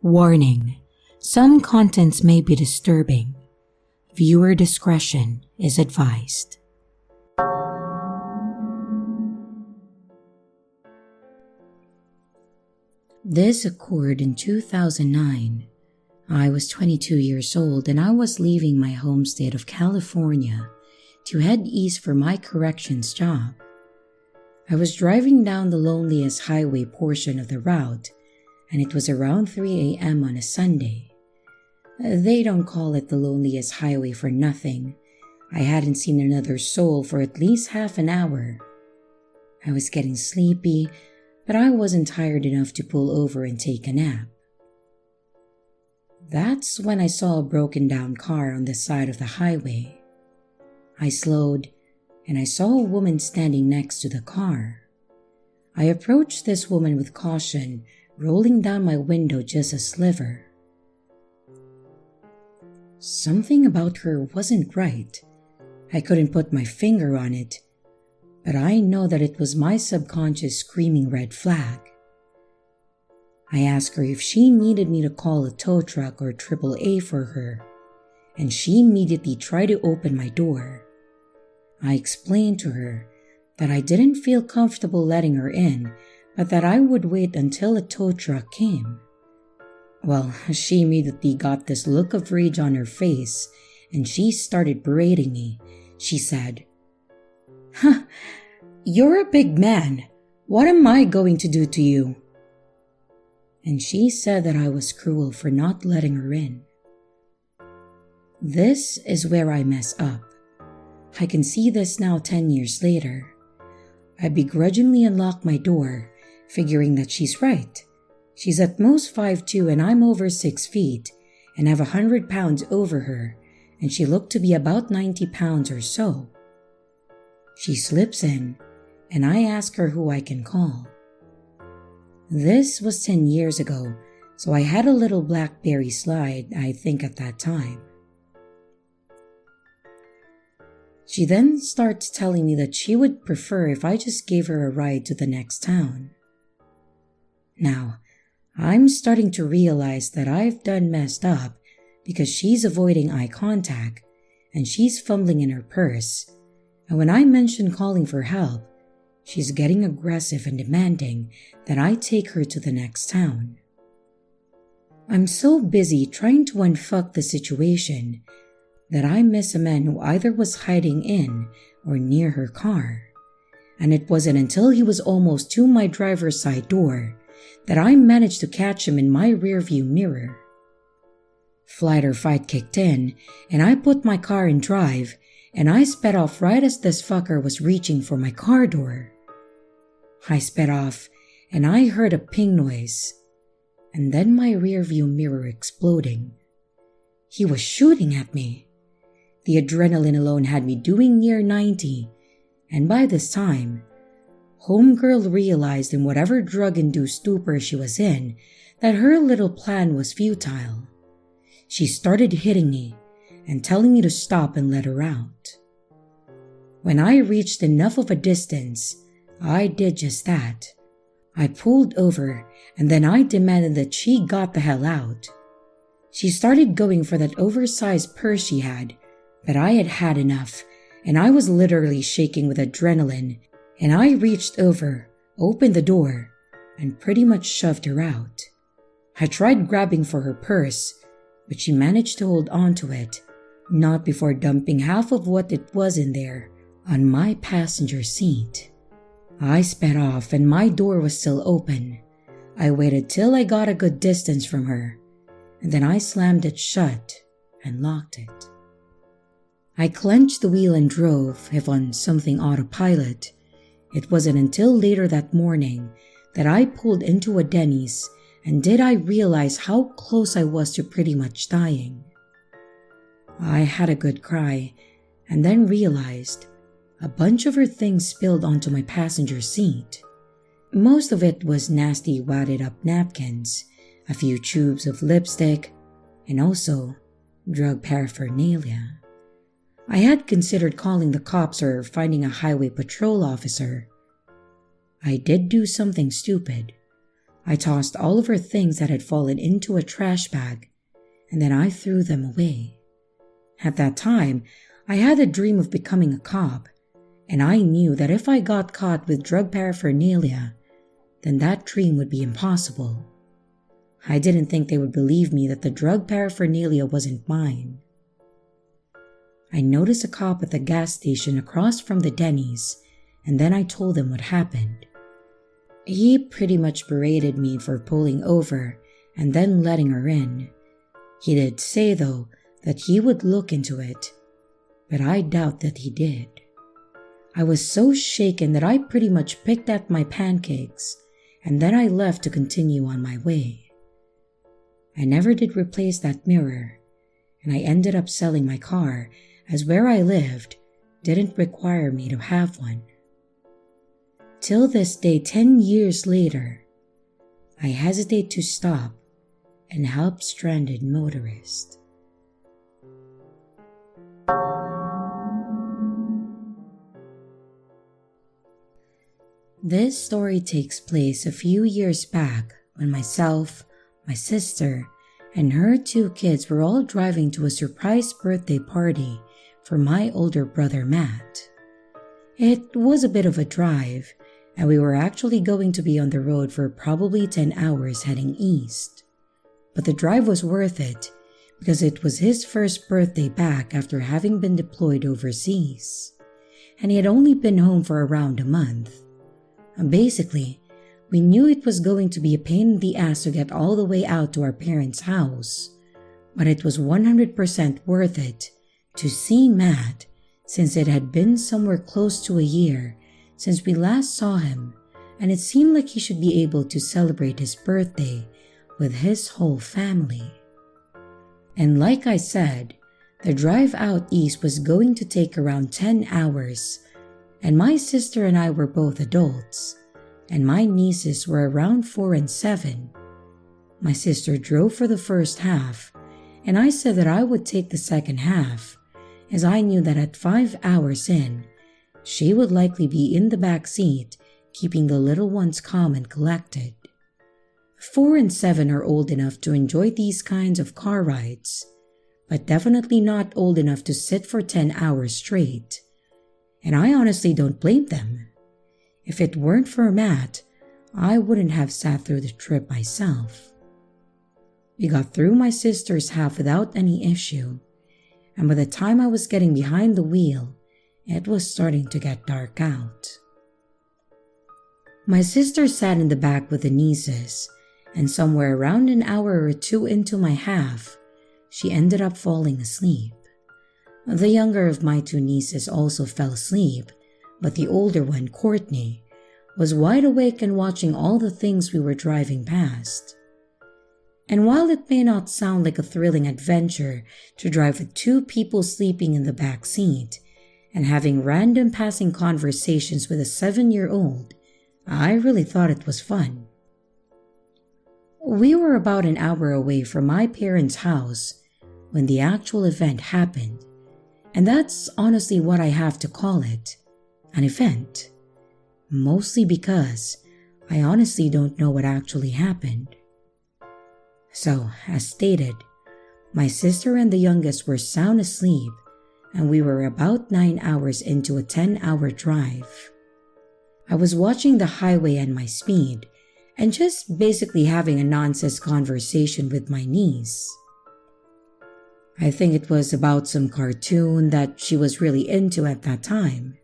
Warning: some contents may be disturbing. Viewer discretion is advised. This occurred in 2009. I was 22 years old and I was leaving my home state of California to head east for my corrections job. I was driving down the loneliest highway portion of the route, and it was around 3 a.m. on a Sunday. They don't call it the loneliest highway for nothing. I hadn't seen another soul for at least half an hour. I was getting sleepy, but I wasn't tired enough to pull over and take a nap. That's when I saw a broken down car on the side of the highway. I slowed, and I saw a woman standing next to the car. I approached this woman with caution, rolling down my window just a sliver. Something about her wasn't right. I couldn't put my finger on it, but I know that it was my subconscious screaming red flag. I asked her if she needed me to call a tow truck or AAA for her, and she immediately tried to open my door. I explained to her that I didn't feel comfortable letting her in, but that I would wait until a tow truck came. Well, she immediately got this look of rage on her face, and she started berating me. She said, "Huh, you're a big man. What am I going to do to you?" And she said that I was cruel for not letting her in. This is where I mess up. I can see this now 10 years later. I begrudgingly unlock my door, figuring that she's right. She's at most 5'2" and I'm over 6 feet and have 100 pounds over her, and she looked to be about 90 pounds or so. She slips in and I ask her who I can call. This was 10 years ago, so I had a little BlackBerry slide, I think, at that time. She then starts telling me that she would prefer if I just gave her a ride to the next town. Now, I'm starting to realize that I've done messed up because she's avoiding eye contact and she's fumbling in her purse, and when I mention calling for help, she's getting aggressive and demanding that I take her to the next town. I'm so busy trying to unfuck the situation that I miss a man who either was hiding in or near her car, and it wasn't until he was almost to my driver's side door that I managed to catch him in my rearview mirror. Flight or fight kicked in, and I put my car in drive, and I sped off right as this fucker was reaching for my car door. I sped off, and I heard a ping noise, and then my rearview mirror exploding. He was shooting at me. The adrenaline alone had me doing near 90, and by this time, homegirl realized in whatever drug-induced stupor she was in that her little plan was futile. She started hitting me and telling me to stop and let her out. When I reached enough of a distance, I did just that. I pulled over and then I demanded that she got the hell out. She started going for that oversized purse she had, but I had had enough, and I was literally shaking with adrenaline, and I reached over, opened the door, and pretty much shoved her out. I tried grabbing for her purse, but she managed to hold on to it, not before dumping half of what it was in there on my passenger seat. I sped off and my door was still open. I waited till I got a good distance from her, and then I slammed it shut and locked it. I clenched the wheel and drove, if on something autopilot. It wasn't until later that morning that I pulled into a Denny's, and did I realize how close I was to pretty much dying. I had a good cry, and then realized a bunch of her things spilled onto my passenger seat. Most of it was nasty wadded up napkins, a few tubes of lipstick, and also drug paraphernalia. I had considered calling the cops or finding a highway patrol officer. I did do something stupid. I tossed all of her things that had fallen into a trash bag, and then I threw them away. At that time, I had a dream of becoming a cop, and I knew that if I got caught with drug paraphernalia, then that dream would be impossible. I didn't think they would believe me that the drug paraphernalia wasn't mine. I noticed a cop at the gas station across from the Denny's, and then I told him what happened. He pretty much berated me for pulling over and then letting her in. He did say, though, that he would look into it, but I doubt that he did. I was so shaken that I pretty much picked at my pancakes, and then I left to continue on my way. I never did replace that mirror, and I ended up selling my car, as where I lived didn't require me to have one. Till this day, 10 years later, I hesitate to stop and help stranded motorists. This story takes place a few years back when myself, my sister, and her 2 kids were all driving to a surprise birthday party for my older brother Matt. It was a bit of a drive, and we were actually going to be on the road for probably 10 hours heading east. But the drive was worth it because it was his first birthday back after having been deployed overseas, and he had only been home for around a month. Basically, we knew it was going to be a pain in the ass to get all the way out to our parents' house, but it was 100% worth it to see Matt, since it had been somewhere close to a year since we last saw him, and it seemed like he should be able to celebrate his birthday with his whole family. And like I said, the drive out east was going to take around 10 hours, and my sister and I were both adults, and my nieces were around 4 and 7. My sister drove for the first half, and I said that I would take the second half, as I knew that at 5 hours in, she would likely be in the back seat, keeping the little ones calm and collected. 4 and 7 are old enough to enjoy these kinds of car rides, but definitely not old enough to sit for 10 hours straight. And I honestly don't blame them. If it weren't for Matt, I wouldn't have sat through the trip myself. We got through my sister's half without any issue, and by the time I was getting behind the wheel, it was starting to get dark out. My sister sat in the back with the nieces, and somewhere around an hour or 2 into my half, she ended up falling asleep. The younger of my 2 nieces also fell asleep, but the older one, Courtney, was wide awake and watching all the things we were driving past. And while it may not sound like a thrilling adventure to drive with 2 people sleeping in the back seat and having random passing conversations with a 7-year-old, I really thought it was fun. We were about an hour away from my parents' house when the actual event happened, and that's honestly what I have to call it, an event. Mostly because I honestly don't know what actually happened. So, as stated, my sister and the youngest were sound asleep, and we were about 9 hours into a 10-hour drive. I was watching the highway and my speed, and just basically having a nonsense conversation with my niece. I think it was about some cartoon that she was really into at that time.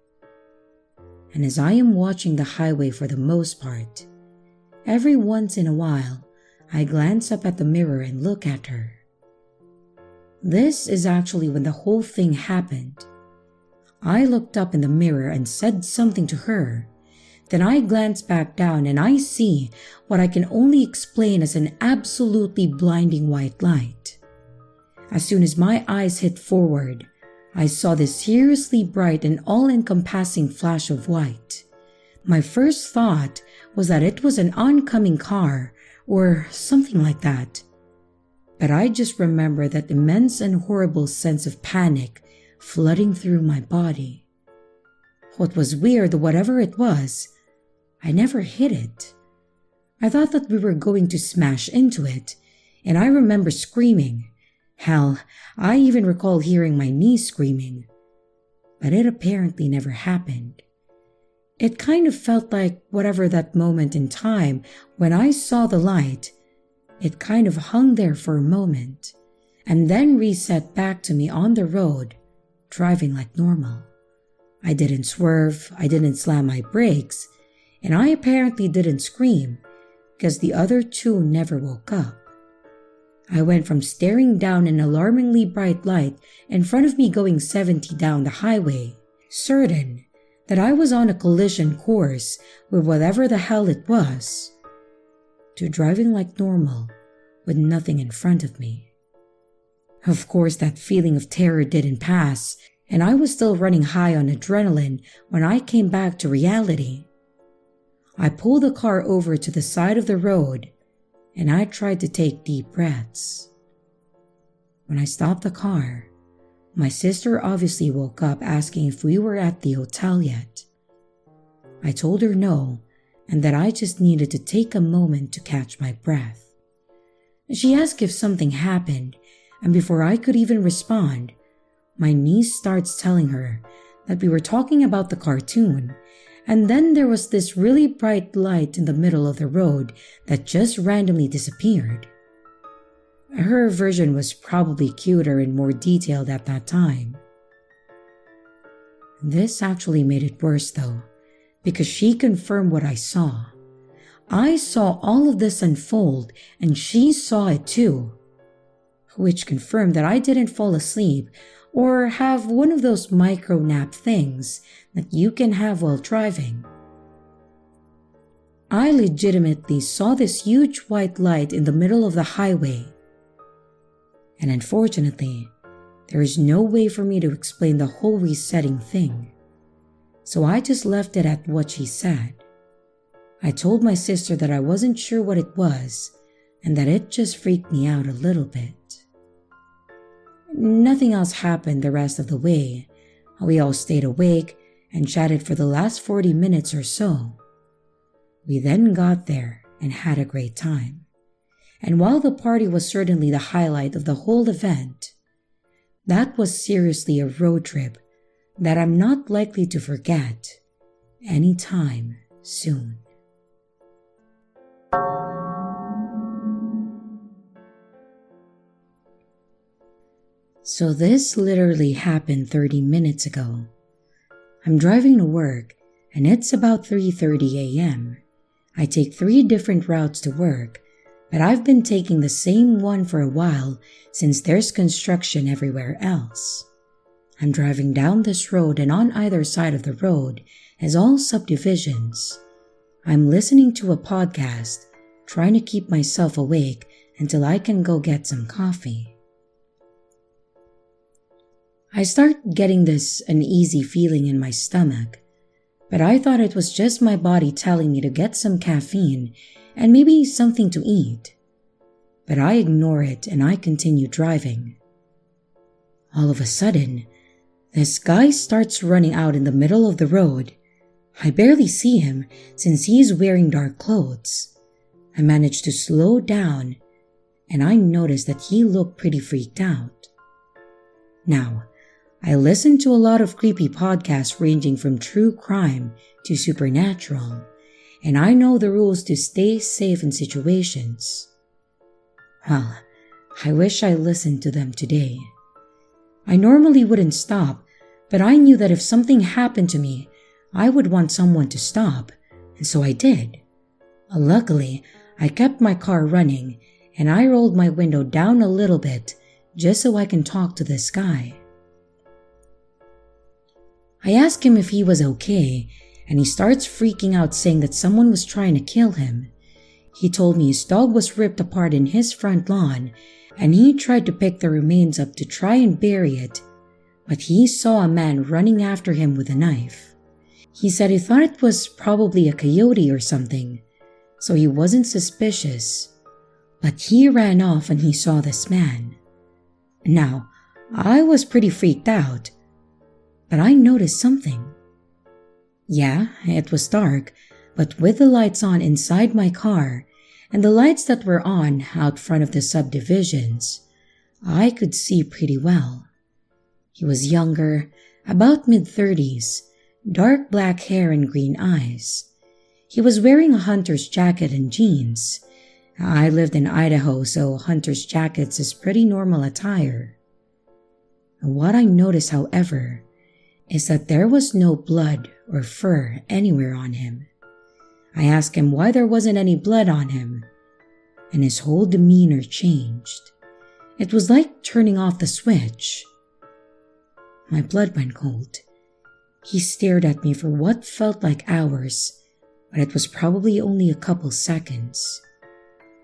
And as I am watching the highway for the most part, every once in a while, I glance up at the mirror and look at her. This is actually when the whole thing happened. I looked up in the mirror and said something to her. Then I glance back down and I see what I can only explain as an absolutely blinding white light. As soon as my eyes hit forward, I saw this seriously bright and all-encompassing flash of white. My first thought was that it was an oncoming car or something like that. But I just remember that immense and horrible sense of panic flooding through my body. What was weird, whatever it was, I never hit it. I thought that we were going to smash into it, and I remember screaming. Hell, I even recall hearing my niece screaming. But it apparently never happened. It kind of felt like whatever that moment in time when I saw the light, it kind of hung there for a moment and then reset back to me on the road, driving like normal. I didn't swerve, I didn't slam my brakes, and I apparently didn't scream because the other two never woke up. I went from staring down an alarmingly bright light in front of me going 70 down the highway, certain that I was on a collision course with whatever the hell it was, to driving like normal with nothing in front of me. Of course, that feeling of terror didn't pass, and I was still running high on adrenaline when I came back to reality. I pulled the car over to the side of the road and I tried to take deep breaths. When I stopped the car, my sister obviously woke up asking if we were at the hotel yet. I told her no, and that I just needed to take a moment to catch my breath. She asked if something happened, and before I could even respond, my niece starts telling her that we were talking about the cartoon, and then there was this really bright light in the middle of the road that just randomly disappeared. Her version was probably cuter and more detailed at that time. This actually made it worse though, because she confirmed what I saw. I saw all of this unfold and she saw it too, which confirmed that I didn't fall asleep or have one of those micro nap things that you can have while driving. I legitimately saw this huge white light in the middle of the highway. And unfortunately, there is no way for me to explain the whole resetting thing. So I just left it at what she said. I told my sister that I wasn't sure what it was and that it just freaked me out a little bit. Nothing else happened the rest of the way. We all stayed awake and chatted for the last 40 minutes or so. We then got there and had a great time. And while the party was certainly the highlight of the whole event, that was seriously a road trip that I'm not likely to forget anytime soon. So this literally happened 30 minutes ago. I'm driving to work and it's about 3:30 a.m. I take 3 different routes to work, but I've been taking the same one for a while since there's construction everywhere else. I'm driving down this road and on either side of the road is all subdivisions. I'm listening to a podcast, trying to keep myself awake until I can go get some coffee. I start getting this uneasy feeling in my stomach, but I thought it was just my body telling me to get some caffeine and maybe something to eat. But I ignore it and I continue driving. All of a sudden, this guy starts running out in the middle of the road. I barely see him since he's wearing dark clothes. I manage to slow down and I notice that he looked pretty freaked out. Now, I listen to a lot of creepy podcasts ranging from true crime to supernatural, and I know the rules to stay safe in situations. Well, I wish I listened to them today. I normally wouldn't stop, but I knew that if something happened to me, I would want someone to stop, and so I did. Luckily, I kept my car running, and I rolled my window down a little bit just so I can talk to this guy. I asked him if he was okay, and he starts freaking out saying that someone was trying to kill him. He told me his dog was ripped apart in his front lawn, and he tried to pick the remains up to try and bury it, but he saw a man running after him with a knife. He said he thought it was probably a coyote or something, so he wasn't suspicious, but he ran off when he saw this man. Now, I was pretty freaked out, but I noticed something. Yeah, it was dark, but with the lights on inside my car, and the lights that were on out front of the subdivisions, I could see pretty well. He was younger, about mid-30s, dark black hair and green eyes. He was wearing a hunter's jacket and jeans. I lived in Idaho, so hunter's jackets is pretty normal attire. What I noticed, however, is that there was no blood or fur anywhere on him. I asked him why there wasn't any blood on him, and his whole demeanor changed. It was like turning off the switch. My blood went cold. He stared at me for what felt like hours, but it was probably only a couple seconds.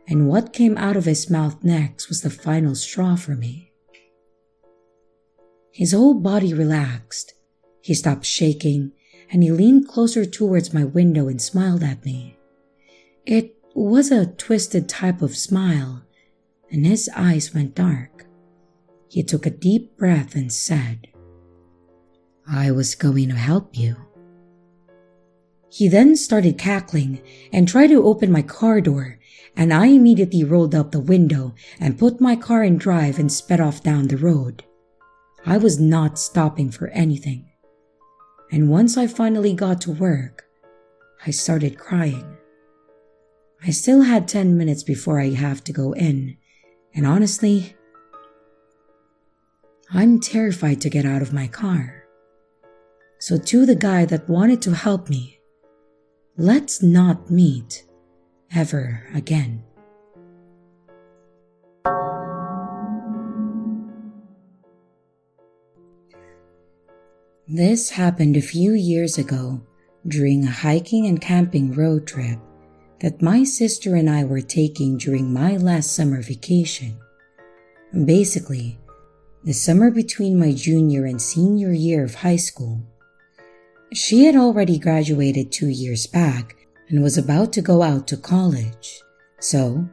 And what came out of his mouth next was the final straw for me. His whole body relaxed. He stopped shaking, and he leaned closer towards my window and smiled at me. It was a twisted type of smile, and his eyes went dark. He took a deep breath and said, "I was going to help you." He then started cackling and tried to open my car door, and I immediately rolled up the window and put my car in drive and sped off down the road. I was not stopping for anything. And once I finally got to work, I started crying. I still had 10 minutes before I have to go in, and honestly, I'm terrified to get out of my car. So to the guy that wanted to help me, let's not meet ever again. This happened a few years ago during a hiking and camping road trip that my sister and I were taking during my last summer vacation. Basically, the summer between my junior and senior year of high school. She had already graduated 2 years back and was about to go out to college, so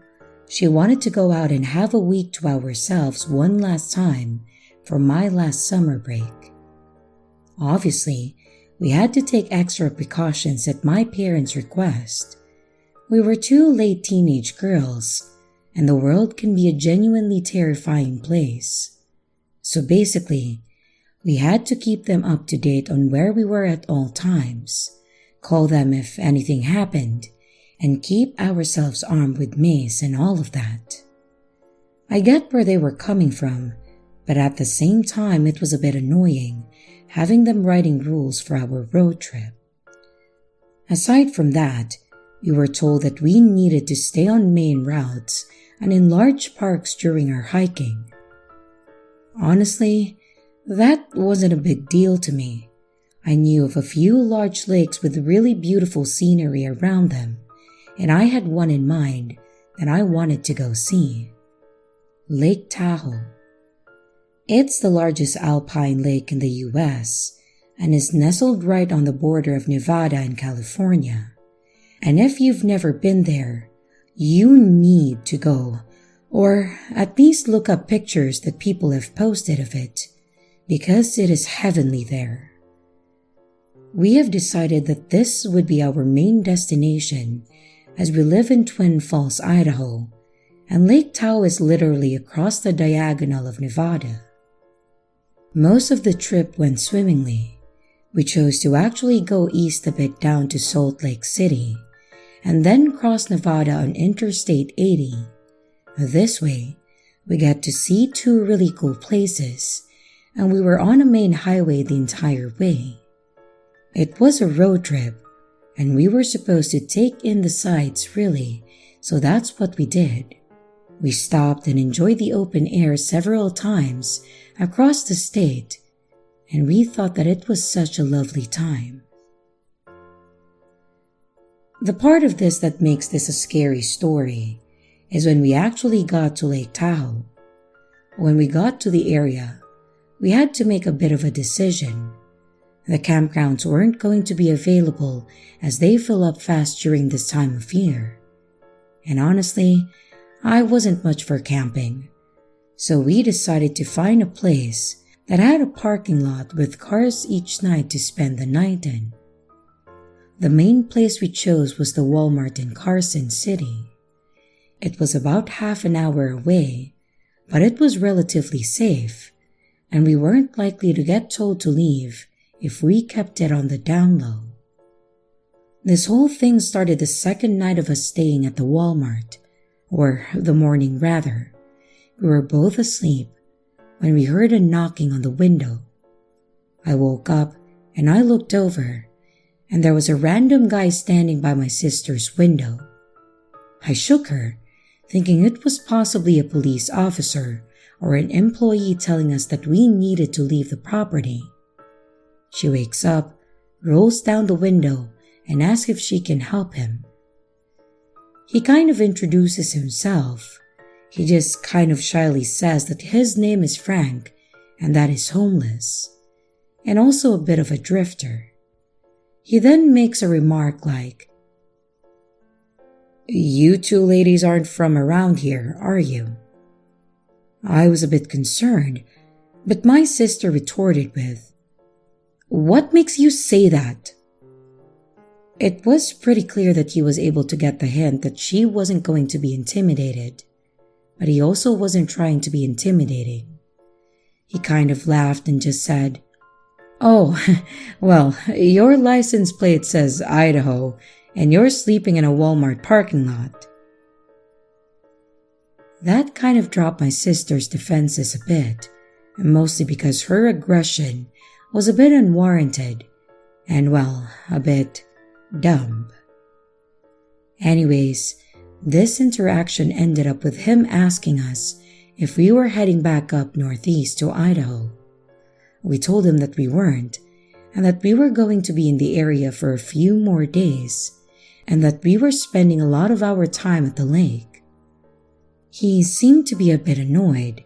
she wanted to go out and have a week to ourselves one last time for my last summer break. Obviously, we had to take extra precautions at my parents' request. We were two late teenage girls, and the world can be a genuinely terrifying place. So basically, we had to keep them up to date on where we were at all times, call them if anything happened, and keep ourselves armed with mace and all of that. I get where they were coming from, but at the same time it was a bit annoying having them writing rules for our road trip. Aside from that, we were told that we needed to stay on main routes and in large parks during our hiking. Honestly, that wasn't a big deal to me. I knew of a few large lakes with really beautiful scenery around them, and I had one in mind that I wanted to go see. Lake Tahoe. It's the largest alpine lake in the US and is nestled right on the border of Nevada and California. And if you've never been there, you need to go, or at least look up pictures that people have posted of it, because it is heavenly there. We have decided that this would be our main destination as we live in Twin Falls, Idaho, and Lake Tahoe is literally across the diagonal of Nevada. Most of the trip went swimmingly. We chose to actually go east a bit down to Salt Lake City, and then cross Nevada on Interstate 80. This way, we got to see two really cool places, and we were on a main highway the entire way. It was a road trip, and we were supposed to take in the sights really, so that's what we did. We stopped and enjoyed the open air several times across the state, and we thought that it was such a lovely time. The part of this that makes this a scary story is when we actually got to Lake Tahoe. When we got to the area, we had to make a bit of a decision. The campgrounds weren't going to be available as they fill up fast during this time of year. And honestly, I wasn't much for camping, so we decided to find a place that had a parking lot with cars each night to spend the night in. The main place we chose was the Walmart in Carson City. It was about half an hour away, but it was relatively safe, and we weren't likely to get told to leave if we kept it on the down low. This whole thing started the second night of us staying at the Walmart, or the morning rather. We were both asleep when we heard a knocking on the window. I woke up and I looked over, and there was a random guy standing by my sister's window. I shook her, thinking it was possibly a police officer or an employee telling us that we needed to leave the property. She wakes up, rolls down the window, and asks if she can help him. He kind of introduces himself. He just kind of shyly says that his name is Frank and that he's homeless, and also a bit of a drifter. He then makes a remark like, "You two ladies aren't from around here, are you?" I was a bit concerned, but my sister retorted with, "What makes you say that?" It was pretty clear that he was able to get the hint that she wasn't going to be intimidated, but he also wasn't trying to be intimidating. He kind of laughed and just said, "Oh, well, your license plate says Idaho, and you're sleeping in a Walmart parking lot." That kind of dropped my sister's defenses a bit, mostly because her aggression was a bit unwarranted and, well, a bit dumb. Anyways, this interaction ended up with him asking us if we were heading back up northeast to Idaho. We told him that we weren't, and that we were going to be in the area for a few more days, and that we were spending a lot of our time at the lake. He seemed to be a bit annoyed,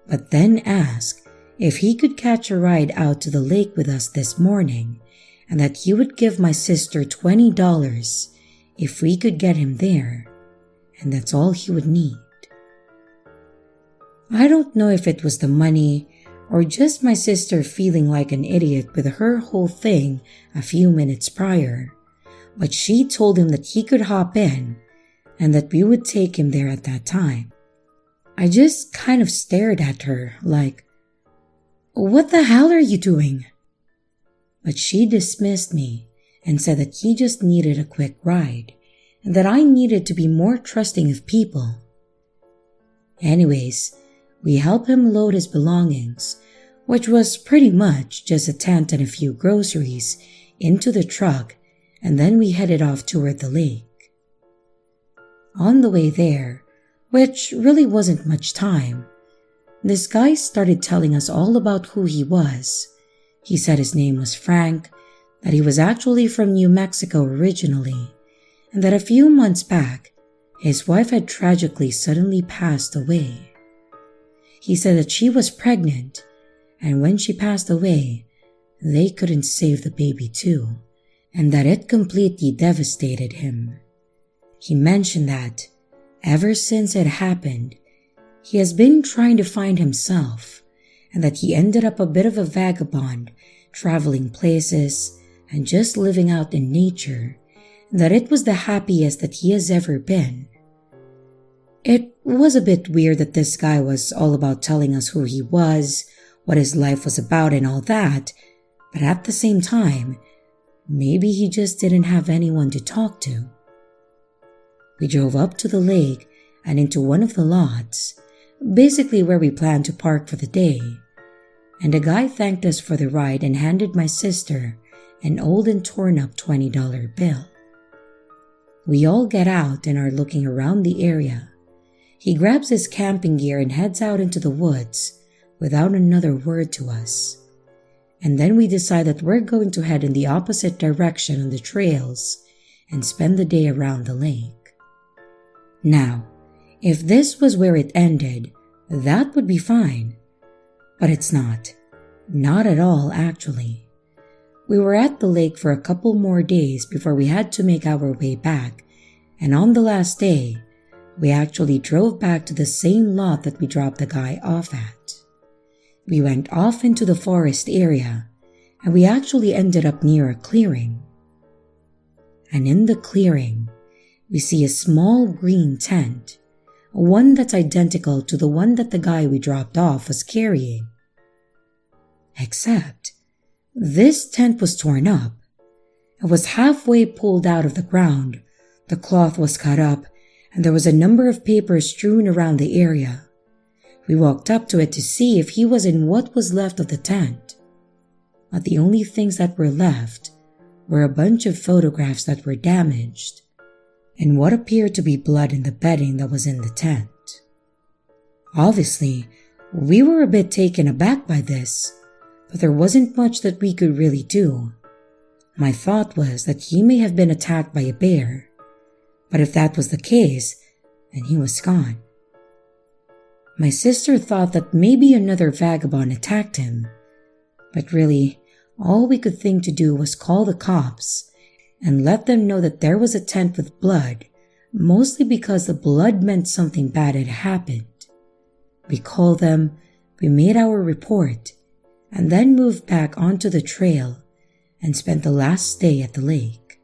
but then asked if he could catch a ride out to the lake with us this morning, and that he would give my sister $20 if we could get him there, and that's all he would need. I don't know if it was the money or just my sister feeling like an idiot with her whole thing a few minutes prior, but she told him that he could hop in and that we would take him there at that time. I just kind of stared at her like, "What the hell are you doing?" But she dismissed me and said that he just needed a quick ride and that I needed to be more trusting of people. Anyways, we helped him load his belongings, which was pretty much just a tent and a few groceries, into the truck, and then we headed off toward the lake. On the way there, which really wasn't much time, this guy started telling us all about who he was. He said his name was Frank, that he was actually from New Mexico originally, and that a few months back, his wife had tragically suddenly passed away. He said that she was pregnant, and when she passed away, they couldn't save the baby too, and that it completely devastated him. He mentioned that, ever since it happened, he has been trying to find himself, and that he ended up a bit of a vagabond, traveling places and just living out in nature, and that it was the happiest that he has ever been. It was a bit weird that this guy was all about telling us who he was, what his life was about and all that, but at the same time, maybe he just didn't have anyone to talk to. We drove up to the lake and into one of the lots, basically where we planned to park for the day, and a guy thanked us for the ride and handed my sister an old and torn up $20 bill. We all get out and are looking around the area. He grabs his camping gear and heads out into the woods without another word to us. And then we decide that we're going to head in the opposite direction on the trails and spend the day around the lake. Now, if this was where it ended, that would be fine. But it's not. Not at all, actually. We were at the lake for a couple more days before we had to make our way back, and on the last day, we actually drove back to the same lot that we dropped the guy off at. We went off into the forest area, and we actually ended up near a clearing. And in the clearing, we see a small green tent, one that's identical to the one that the guy we dropped off was carrying. Except, this tent was torn up. It was halfway pulled out of the ground, the cloth was cut up, and there was a number of papers strewn around the area. We walked up to it to see if he was in what was left of the tent. But the only things that were left were a bunch of photographs that were damaged, and what appeared to be blood in the bedding that was in the tent. Obviously, we were a bit taken aback by this, but there wasn't much that we could really do. My thought was that he may have been attacked by a bear, but if that was the case, then he was gone. My sister thought that maybe another vagabond attacked him, but really, all we could think to do was call the cops and let them know that there was a tent with blood, mostly because the blood meant something bad had happened. We called them, we made our report, and then moved back onto the trail and spent the last day at the lake.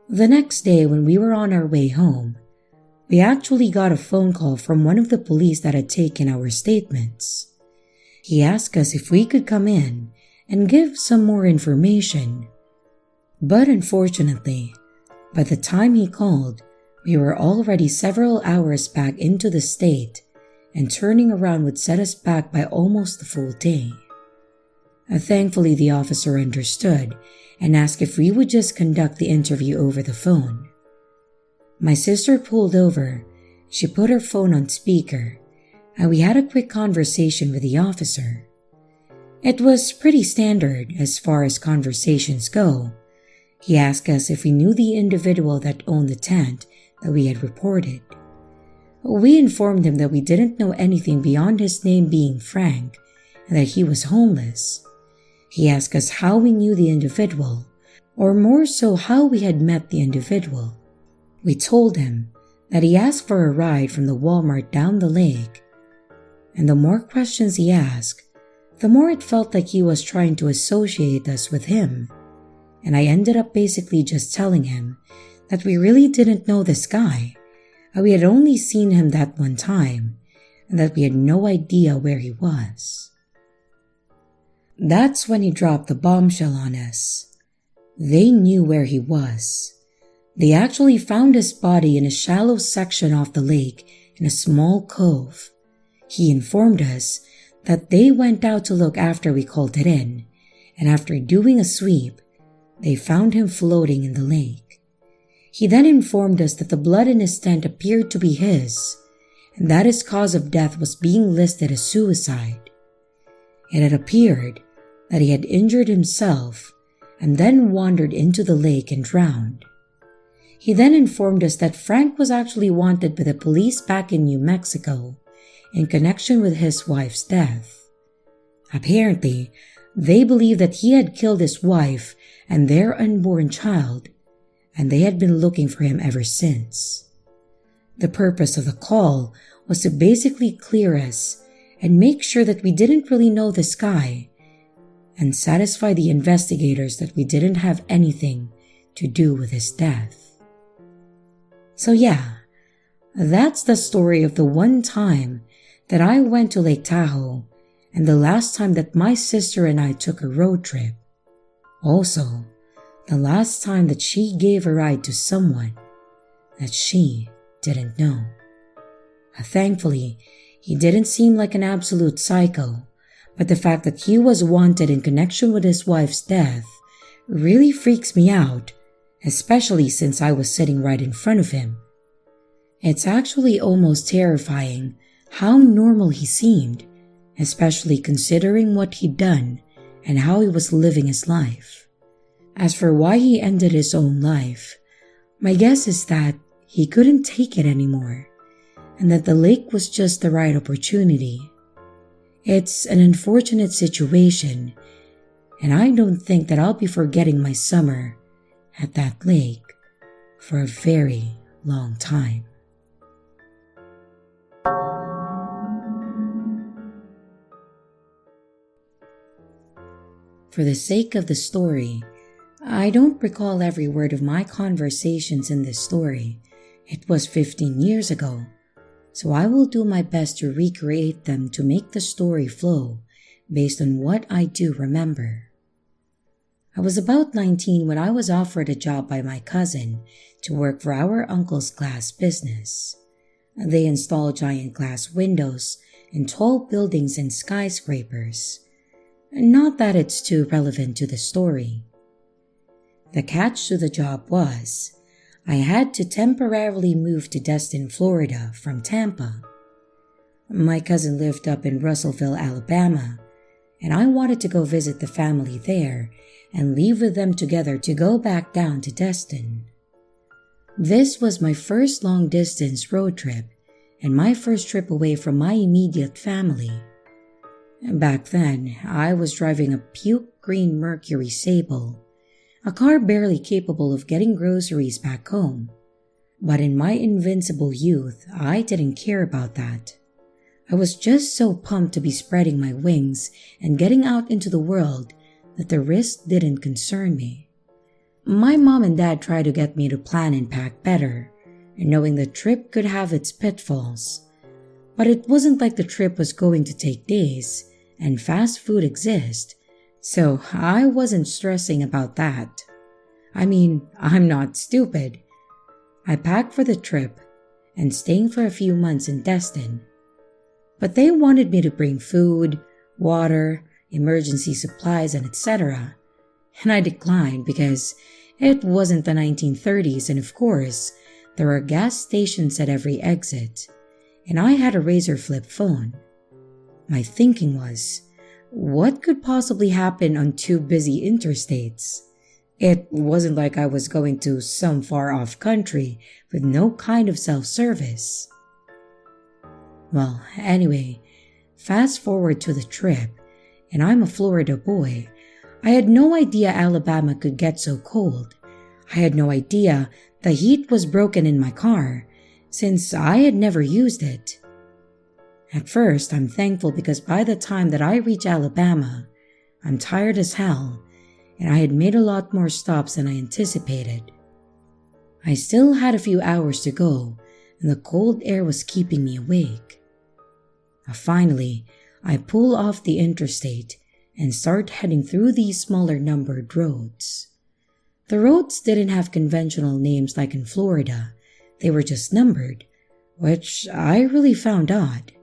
The next day when we were on our way home, we actually got a phone call from one of the police that had taken our statements. He asked us if we could come in and give some more information. But unfortunately, by the time he called, we were already several hours back into the state, and turning around would set us back by almost the full day. Thankfully, the officer understood and asked if we would just conduct the interview over the phone. My sister pulled over, she put her phone on speaker, and we had a quick conversation with the officer. It was pretty standard as far as conversations go. He asked us if we knew the individual that owned the tent that we had reported. We informed him that we didn't know anything beyond his name being Frank and that he was homeless. He asked us how we knew the individual, or more so how we had met the individual. We told him that he asked for a ride from the Walmart down the lake, and the more questions he asked, the more it felt like he was trying to associate us with him, and I ended up basically just telling him that we really didn't know this guy, and we had only seen him that one time, and that we had no idea where he was. That's when he dropped the bombshell on us. They knew where he was. They actually found his body in a shallow section off the lake in a small cove. He informed us that they went out to look after we called it in, and after doing a sweep, they found him floating in the lake. He then informed us that the blood in his tent appeared to be his, and that his cause of death was being listed as suicide. It had appeared that he had injured himself and then wandered into the lake and drowned. He then informed us that Frank was actually wanted by the police back in New Mexico in connection with his wife's death. Apparently, they believed that he had killed his wife and their unborn child, and they had been looking for him ever since. The purpose of the call was to basically clear us and make sure that we didn't really know this guy, and satisfy the investigators that we didn't have anything to do with his death. So yeah, that's the story of the one time that I went to Lake Tahoe and the last time that my sister and I took a road trip. Also, the last time that she gave a ride to someone that she didn't know. Thankfully, he didn't seem like an absolute psycho, but the fact that he was wanted in connection with his wife's death really freaks me out, especially since I was sitting right in front of him. It's actually almost terrifying how normal he seemed, especially considering what he'd done and how he was living his life. As for why he ended his own life, my guess is that he couldn't take it anymore, and that the lake was just the right opportunity. It's an unfortunate situation, and I don't think that I'll be forgetting my summer at that lake for a very long time. For the sake of the story, I don't recall every word of my conversations in this story It was 15 years ago, so I will do my best to recreate them to make the story flow based on what I do remember. I was about 19 when I was offered a job by my cousin to work for our uncle's glass business. They install giant glass windows in tall buildings and skyscrapers. Not that it's too relevant to the story. The catch to the job was, I had to temporarily move to Destin, Florida from Tampa. My cousin lived up in Russellville, Alabama, and I wanted to go visit the family there and leave with them together to go back down to Destin. This was my first long-distance road trip and my first trip away from my immediate family. Back then, I was driving a puke green Mercury Sable, a car barely capable of getting groceries back home. But in my invincible youth, I didn't care about that. I was just so pumped to be spreading my wings and getting out into the world that the risk didn't concern me. My mom and dad tried to get me to plan and pack better, and knowing the trip could have its pitfalls. But it wasn't like the trip was going to take days, and fast food exists, so I wasn't stressing about that. I mean, I'm not stupid. I packed for the trip and staying for a few months in Destin. But they wanted me to bring food, water, emergency supplies, and etc. And I declined because it wasn't the 1930s, and of course, there were gas stations at every exit, and I had a razor flip phone. My thinking was, what could possibly happen on two busy interstates? It wasn't like I was going to some far-off country with no kind of self-service. Well, anyway, fast forward to the trip, and I'm a Florida boy. I had no idea Alabama could get so cold. I had no idea the heat was broken in my car, since I had never used it. At first, I'm thankful because by the time that I reach Alabama, I'm tired as hell, and I had made a lot more stops than I anticipated. I still had a few hours to go, and the cold air was keeping me awake. Finally, I pull off the interstate and start heading through these smaller numbered roads. The roads didn't have conventional names like in Florida, they were just numbered, which I really found odd.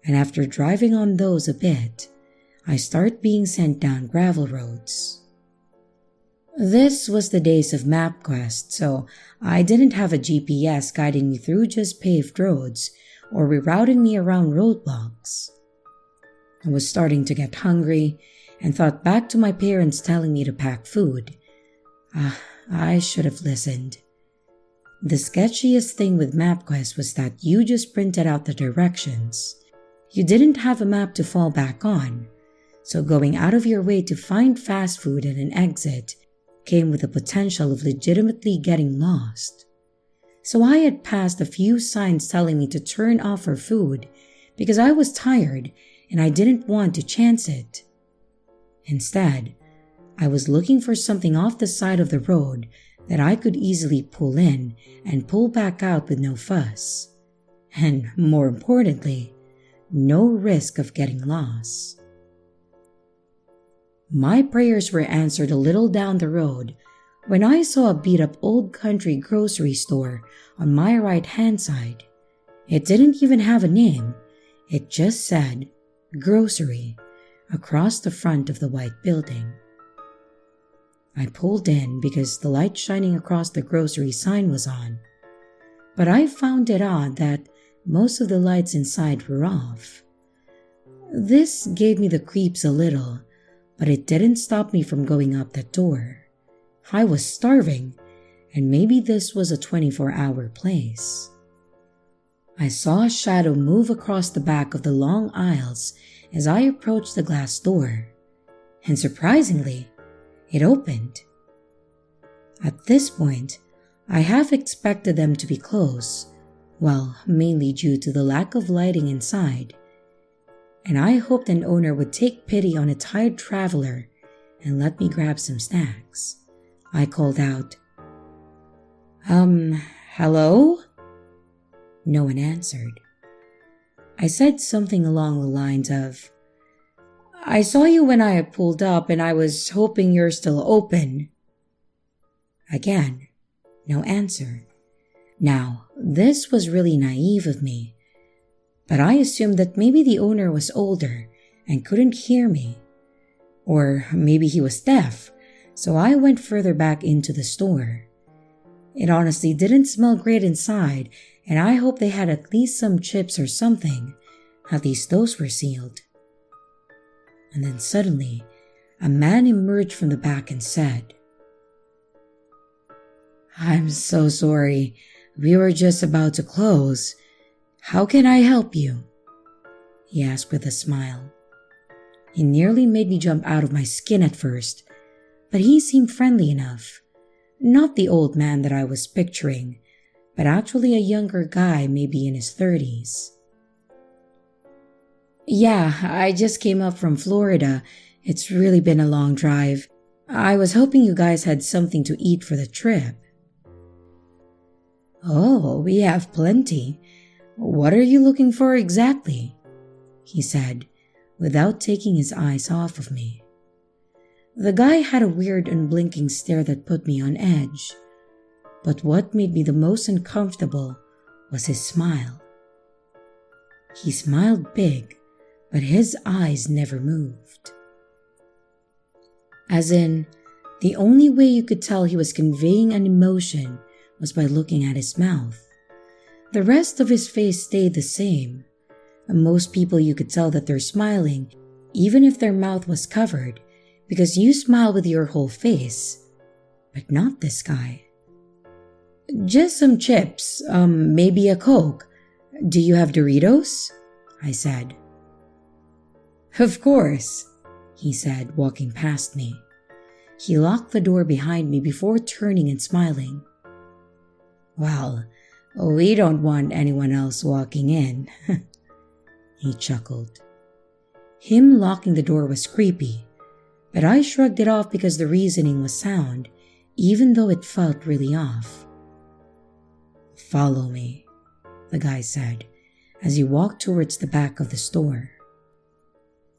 And after driving on those a bit, I start being sent down gravel roads. This was the days of MapQuest, so I didn't have a GPS guiding me through just paved roads or rerouting me around roadblocks. I was starting to get hungry and thought back to my parents telling me to pack food. I should have listened. The sketchiest thing with MapQuest was that you just printed out the directions. You didn't have a map to fall back on, so going out of your way to find fast food and an exit came with the potential of legitimately getting lost. So I had passed a few signs telling me to turn off for food because I was tired and I didn't want to chance it. Instead, I was looking for something off the side of the road that I could easily pull in and pull back out with no fuss. And more importantly, no risk of getting lost. My prayers were answered a little down the road when I saw a beat-up old country grocery store on my right-hand side. It didn't even have a name. It just said, "Grocery," across the front of the white building. I pulled in because the light shining across the grocery sign was on, but I found it odd that most of the lights inside were off. This gave me the creeps a little, but it didn't stop me from going up that door. I was starving, and maybe this was a 24-hour place. I saw a shadow move across the back of the long aisles as I approached the glass door, and surprisingly, it opened. At this point, I half expected them to be closed, well, mainly due to the lack of lighting inside, and I hoped an owner would take pity on a tired traveler and let me grab some snacks. I called out, Hello? No one answered. I said something along the lines of, I saw you when I pulled up and I was hoping you're still open. Again, no answer. Now, this was really naive of me, but I assumed that maybe the owner was older and couldn't hear me. Or maybe he was deaf, so I went further back into the store. It honestly didn't smell great inside, and I hoped they had at least some chips or something. At least those were sealed. And then suddenly, a man emerged from the back and said, I'm so sorry. We were just about to close. How can I help you? He asked with a smile. He nearly made me jump out of my skin at first, but he seemed friendly enough. Not the old man that I was picturing, but actually a younger guy, maybe in his 30s. Yeah, I just came up from Florida. It's really been a long drive. I was hoping you guys had something to eat for the trip. Oh, we have plenty. What are you looking for exactly? He said, without taking his eyes off of me. The guy had a weird unblinking stare that put me on edge. But what made me the most uncomfortable was his smile. He smiled big, but his eyes never moved. As in, the only way you could tell he was conveying an emotion was by looking at his mouth. The rest of his face stayed the same. And most people you could tell that they're smiling, even if their mouth was covered, because you smile with your whole face. But not this guy. Just some chips, maybe a Coke. Do you have Doritos? I said. Of course, he said, walking past me. He locked the door behind me before turning and smiling. Well, we don't want anyone else walking in. He chuckled. Him locking the door was creepy, but I shrugged it off because the reasoning was sound, even though it felt really off. Follow me, the guy said, as he walked towards the back of the store.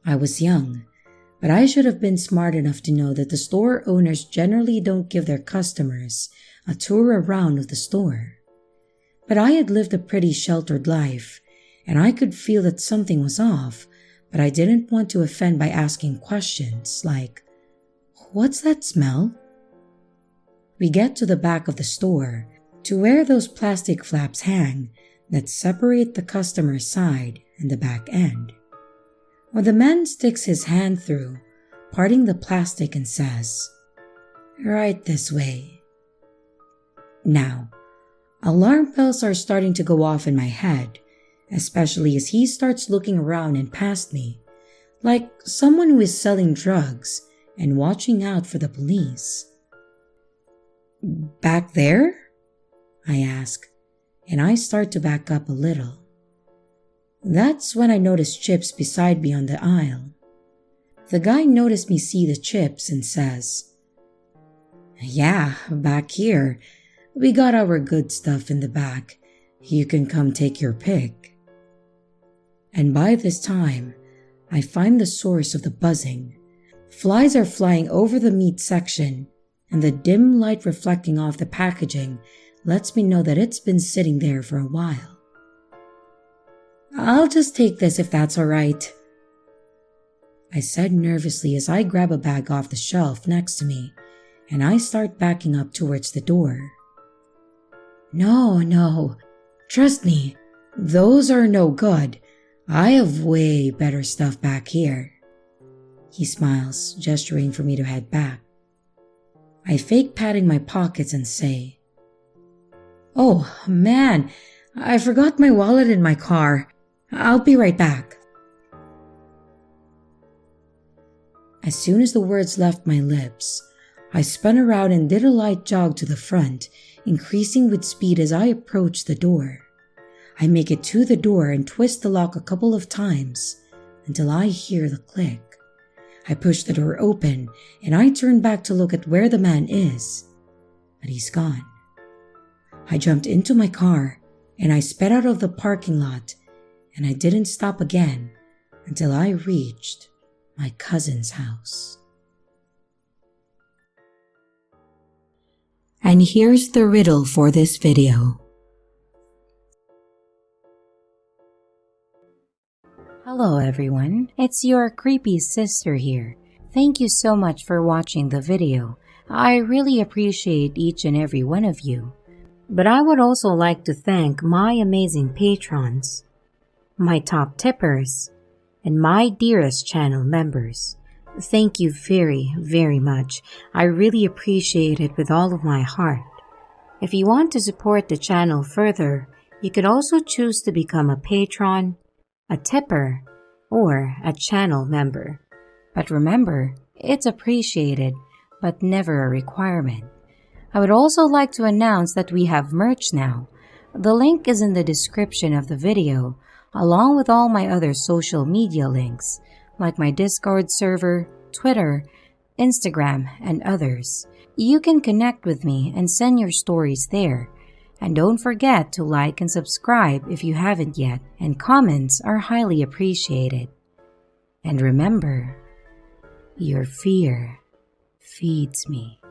I was young, but I should have been smart enough to know that the store owners generally don't give their customers a tour around of the store. But I had lived a pretty sheltered life, and I could feel that something was off, but I didn't want to offend by asking questions like, what's that smell? We get to the back of the store, to where those plastic flaps hang that separate the customer's side and the back end. When the man sticks his hand through, parting the plastic and says, right this way. Now, alarm bells are starting to go off in my head, especially as he starts looking around and past me, like someone who is selling drugs and watching out for the police. Back there? I ask, and I start to back up a little. That's when I notice Chips beside me on the aisle. The guy noticed me see the chips and says, yeah, back here. We got our good stuff in the back. You can come take your pick. And by this time, I find the source of the buzzing. Flies are flying over the meat section, and the dim light reflecting off the packaging lets me know that it's been sitting there for a while. I'll just take this if that's all right, I said nervously as I grab a bag off the shelf next to me, and I start backing up towards the door. No, trust me, those are no good. I have way better stuff back here. He smiles, gesturing for me to head back. I fake patting my pockets and say, oh man, I forgot my wallet in my car. I'll be right back. As soon as the words left my lips, I spun around and did a light jog to the front, increasing with speed as I approached the door. I make it to the door and twist the lock a couple of times until I hear the click. I push the door open and I turn back to look at where the man is, but he's gone. I jumped into my car and I sped out of the parking lot, and I didn't stop again until I reached my cousin's house. And here's the riddle for this video. Hello everyone, it's your creepy sister here. Thank you so much for watching the video. I really appreciate each and every one of you. But I would also like to thank my amazing patrons, my top tippers, and my dearest channel members. Thank you very, very much. I really appreciate it with all of my heart. If you want to support the channel further, you could also choose to become a patron, a tipper, or a channel member. But remember, it's appreciated, but never a requirement. I would also like to announce that we have merch now. The link is in the description of the video, along with all my other social media links, like my Discord server, Twitter, Instagram, and others. You can connect with me and send your stories there. And don't forget to like and subscribe if you haven't yet, and comments are highly appreciated. And remember, your fear feeds me.